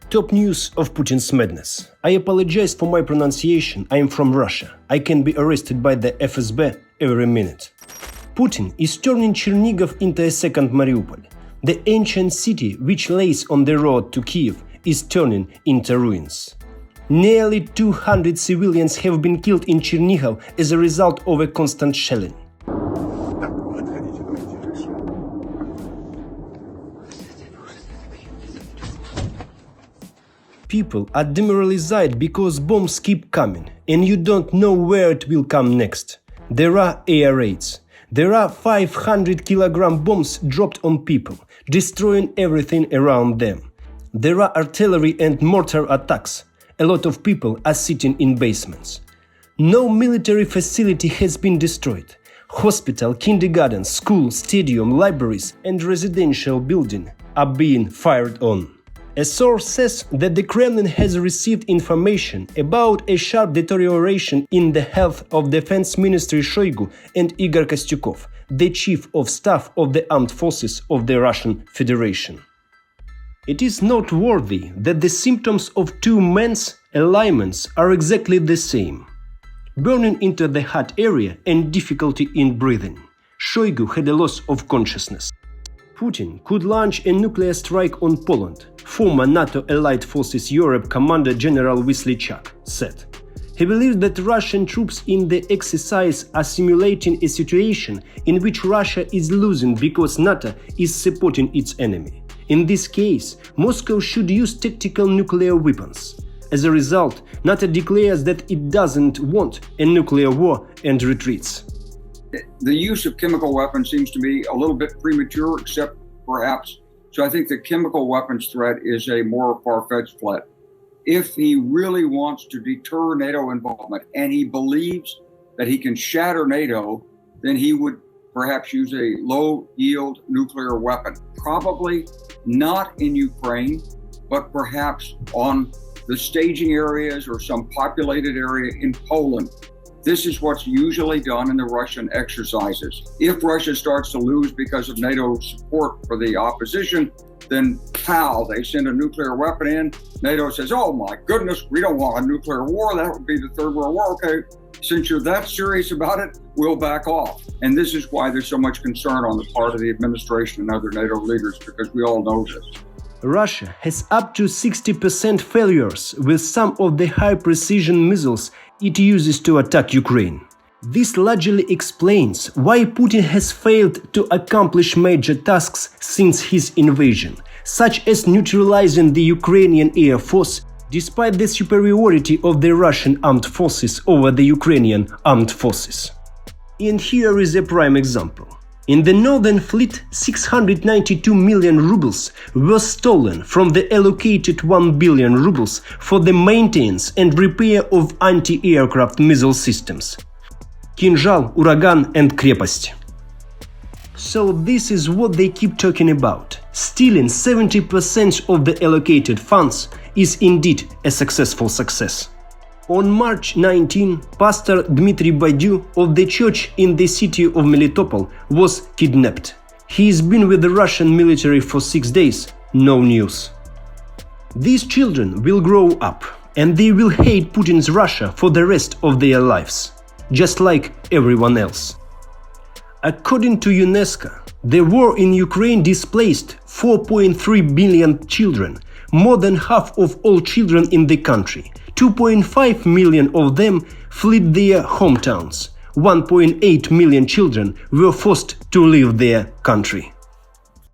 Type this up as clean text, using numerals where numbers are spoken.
Top news of Putin's madness. I apologize for my pronunciation, I am from Russia. I can be arrested by the FSB every minute. Putin is turning Chernihiv into a second Mariupol. The ancient city, which lays on the road to Kiev, is turning into ruins. Nearly 200 civilians have been killed in Chernihiv as a result of a constant shelling. People are demoralized because bombs keep coming, and you don't know where it will come next. There are air raids. There are 500-kilogram bombs dropped on people, destroying everything around them. There are artillery and mortar attacks. A lot of people are sitting in basements. No military facility has been destroyed. Hospital, kindergarten, school, stadium, libraries and residential buildings are being fired on. A source says that the Kremlin has received information about a sharp deterioration in the health of Defense Ministry Shoigu and Igor Kostyukov, the Chief of Staff of the Armed Forces of the Russian Federation. It is noteworthy that the symptoms of two men's alignments are exactly the same: burning into the heart area and difficulty in breathing. Shoigu had a loss of consciousness. Putin could launch a nuclear strike on Poland, former NATO Allied Forces Europe Commander General Wyszynczak said. He believes that Russian troops in the exercise are simulating a situation in which Russia is losing because NATO is supporting its enemy. In this case, Moscow should use tactical nuclear weapons. As a result, NATO declares that it doesn't want a nuclear war and retreats. The use of chemical weapons seems to be a little bit premature, except perhaps. So I think the chemical weapons threat is a more far-fetched threat. If he really wants to deter NATO involvement and he believes that he can shatter NATO, then he would perhaps use a low-yield nuclear weapon. Probably not in Ukraine, but perhaps on the staging areas or some populated area in Poland. This is what's usually done in the Russian exercises. If Russia starts to lose because of NATO's support for the opposition, then pow, they send a nuclear weapon in. NATO says, oh my goodness, we don't want a nuclear war. That would be the Third World War. Okay, since you're that serious about it, we'll back off. And this is why there's so much concern on the part of the administration and other NATO leaders, because we all know this. Russia has up to 60% failures with some of the high-precision missiles it uses to attack Ukraine. This largely explains why Putin has failed to accomplish major tasks since his invasion, such as neutralizing the Ukrainian Air Force, despite the superiority of the Russian armed forces over the Ukrainian armed forces. And here is a prime example. In the Northern Fleet, 692 million rubles were stolen from the allocated 1 billion rubles for the maintenance and repair of anti-aircraft missile systems. Kinzhal, Uragan and Krepost. So this is what they keep talking about. Stealing 70% of the allocated funds is indeed a successful success. On March 19, Pastor Dmitry Baidu of the church in the city of Melitopol was kidnapped. He's been with the Russian military for 6 days, no news. These children will grow up, and they will hate Putin's Russia for the rest of their lives, just like everyone else. According to UNESCO, the war in Ukraine displaced 4.3 billion children, more than half of all children in the country. 2.5 million of them fled their hometowns. 1.8 million children were forced to leave their country.